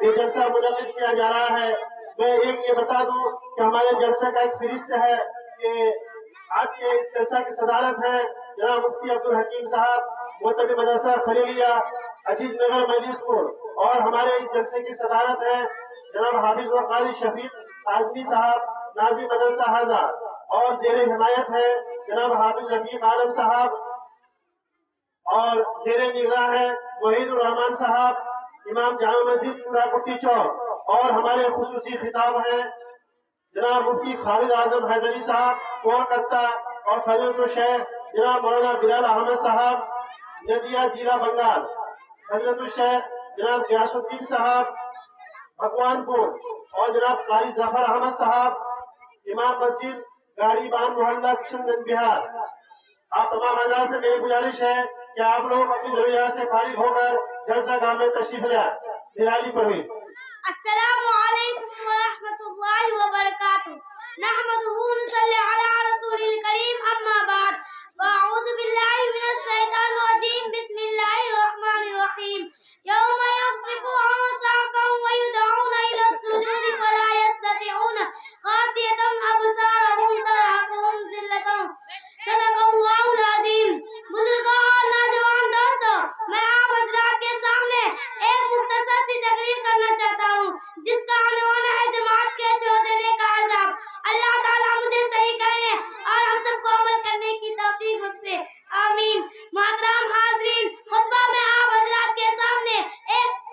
یہ جلسہ منعقد کیا جا رہا ہے۔ میں ایک یہ بتا دوں کہ ہمارے جلسے کا ایک فہرست ہے کہ آج کے اس جلسہ کی صدارت ہے جناب مفتی عبدالحکیم صاحب محتمی مدرسہ خلیلیہ عزیز نگر مجلس پور، اور ہمارے اس جلسے کی صدارت ہے جناب حافظ و قاری شفیق اعظمی صاحب ناظم مدرسہ حاضہ، اور زیر حمایت ہے جناب حافظ رفیق عالم صاحب، اور زیر نگراں ہے وحید الرحمان صاحب امام جامع مسجد پورا کٹی چوک، اور ہمارے خصوصی خطاب ہیں جناب مفتی خالد اعظم حیدری صاحب کولکتہ، اور فضیلت الشیخ جناب مولانا بلال احمد صاحب ندیا ضلع بنگال، حضرت الشیخ جناب غیاث الدین صاحب بھگوان پور، اور جناب قاری ظفر احمد صاحب امام مسجد گاڑی بان محلہ کشن گنج بہار۔ آپ تمام حضرات سے میری گزارش ہے کہ آپ لوگ اپنی ضروریات سے فارغ ہو کر جلسہ گاہ میں تشریف لائیں۔ نرالی پڑھیں۔ السلام علیکم ورحمۃ اللہ وبرکاتہ۔ نحمدہ ونصلی علی رسول الکریم، اما بعد، فاعوذ باللہ من الشیطان الرجیم، بسم اللہ الرحمن الرحیم۔ یوم یکشف عن ساق ویدعون الی السجود فلا یستطیعون خاشعۃ ابصارهم ترہقهم ذلۃ۔ صدق اللہ العظیم۔ بزرگوں اور نوجوان دوستوں، میں آپ حضرات کے سامنے ایک مختصر سی تقریر کرنا چاہتا ہوں جس کا عنوان ہے جماعت کے چھوڑ دینے کا عذاب۔ اللہ تعالیٰ مجھے صحیح کہنے اور ہم سب کو عمل کرنے کی توفیق بخشے، آمین۔ محترم حاضرین، خطبہ میں آپ حضرات کے سامنے ایک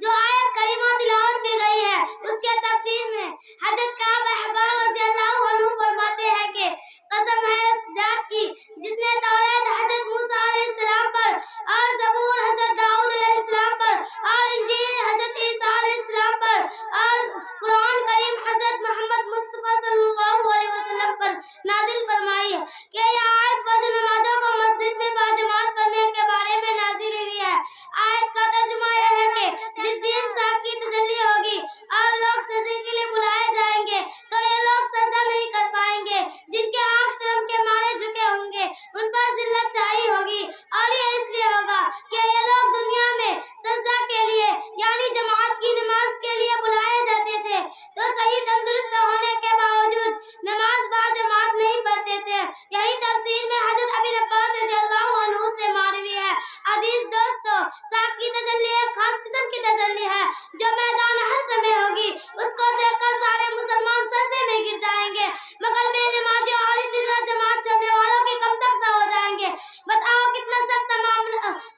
جو آیت کریمہ تلاوت کی گئی ہے اس کے تفسیر میں حضرت کعب احبار رضی اللہ عنہ فرماتے ہیں کہ قسم ہے اس ذات کی جس نے توریت حضرت موسیٰ علیہ السلام پر، اور زبور حضرت داؤد علیہ السلام پر، اور انجیل حضرت عیسیٰ علیہ السلام پر، اور قرآن کریم حضرت محمد مصطفیٰ صلی اللہ علیہ وسلم پر نازل فرمائی ہے کہ یہ آیت فرض نمازوں کو مسجد میں باجماعت پڑھنے کے بارے میں نازل ہوئی ہے۔ آیت کا ترجمہ یہ ہے کہ جس دن ساق کی تجلی ہوگی اور لوگ سجدے کے لیے بلائے جائیں گے تو یہ لوگ سجدہ نہیں کر پائیں گے، جن کے آنکھ شرم کے مارے جھکے ہوں گے ان پر ذلت چھائی ہوگی، اور یہ اس لیے ہوگا کہ یہ لوگ دنیا میں سجدہ کے لیے یعنی جماعت کی نماز کے لیے بلائے جاتے تھے تو صحیح تندرست ہونے کے باوجود نماز باجماعت نہیں پڑھتے تھے۔ یہی تفسیر میں حضرت ابی عباس رضی اللہ عنہ سے مروی ہے۔ عزیز دوستو، ساق کی تجلی ایک خاص قسم کی تجلی ہے جو میدان حشر میں ہوگی۔ اس کو دیکھ کر سارے مسلمان سجدے میں گر جائیں گے، مگر بے نمازی اور اسی طرح جماعت چھوڑنے والوں کے کم تختہ ہو جائیں گے۔ بتاؤ کتنا سخت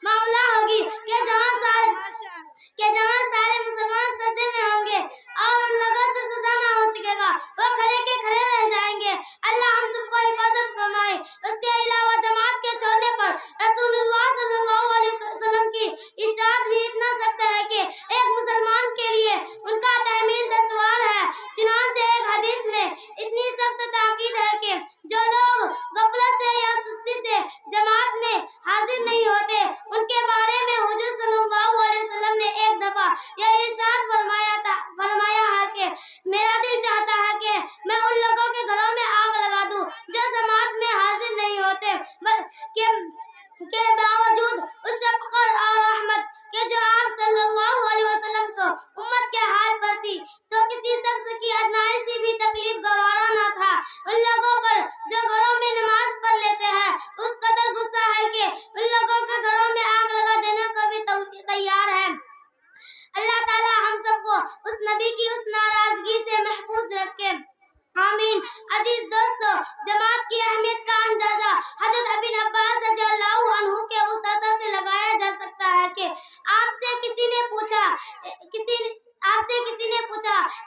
معاملہ ہوگی کہ جہاں سارے مسلمان سجدے میں ہوں گے اور ان لوگوں سے سجدہ نہ ہو سکے گا، وہ کھڑے کے کھڑے رہ جائیں گے۔ اللہ ہم سب کو حفاظت فرمائے۔ اس کے علاوہ جماعت کے چھوڑنے پر رسول اللہ صلی اللہ علیہ وسلم کی ارشاد بھی اتنا سخت ہے کہ ایک مسلمان کے لیے ان کا تحمل دشوار ہے۔ چنانچہ ایک حدیث میں اتنی سخت تاکید ہے کہ جو لوگ غفلت سے یا سستی سے جماعت میں حاضر نہیں ہوتے ان کے بارے میں حضور صلی اللہ علیہ وسلم نے ایک دفعہ یہ ارشاد فرمایا ہے کہ میرا دل چاہتا ہے کہ میں ان لوگوں کے گھروں میں آگ لگا دوں جو جماعت میں حاضر نہیں ہوتے کے باوجود اس شفقت اور رحمت کہ جو آپ صلی اللہ علیہ وسلم کو امت کے حال پر تھی تو کسی شخص کی ادنائی سی بھی تکلیف گوارا نہ تھا۔ ان لوگوں پر جو گھروں میں نماز پڑھ لیتے ہیں اس قدر غصہ ہے کہ ان لوگوں کے گھروں میں آگ لگا دینے کو بھی تیار ہے۔ اللہ تعالی ہم سب کو اس نبی کی اس ناراضگی سے محفوظ رکھے، آمین۔ عزیز دوستو، جماعت کی اہمیت کا اندازہ حضرت ابن عباس رضی اللہ عنہ کے اس اثر سے لگایا جا سکتا ہے کہ آپ سے کسی نے پوچھا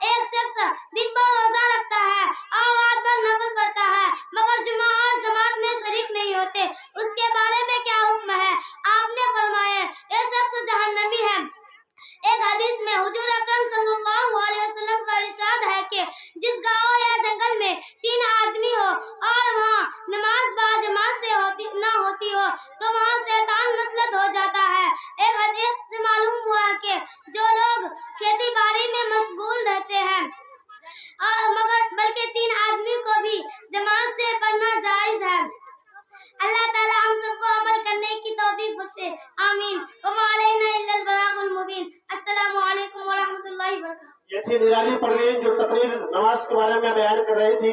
ایک شخص دن بھر روزہ رکھتا ہے اور رات بھر نفل پڑھتا ہے مگر جمعہ اور جماعت میں شریک نہیں ہوتے، اس کے بارے میں کیا حکم ہے؟ آپ نے فرمایا یہ شخص جہنمی ہے۔ ایک حدیث میں حضور اکرم صلی اللہ علیہ وسلم کا ارشاد ہے کہ جس گاؤں یا جنگل میں 3 آدمی ہو اور وہاں نماز باجماعت سے نہ ہوتی ہو تو وہاں شیطان مسلط ہو جاتا ہے۔ ایک حدیث سے معلوم ہوا کہ جو لوگ کھیتی باڑی میں مشغول رہتے ہیں اور بلکہ 3 آدمی کو بھی جماعت سے پڑھنا جائز ہے۔ اللہ تعالی ہم سب کو عمل کرنے کی توفیق بخشے، آمین۔ وما علینا الا البلاغ المبین۔ السلام علیکم ورحمۃ اللہ۔ وبركاته. یہ تھی نرالی پروین جو تقریر نماز کے بارے میں بیان کر رہی تھی.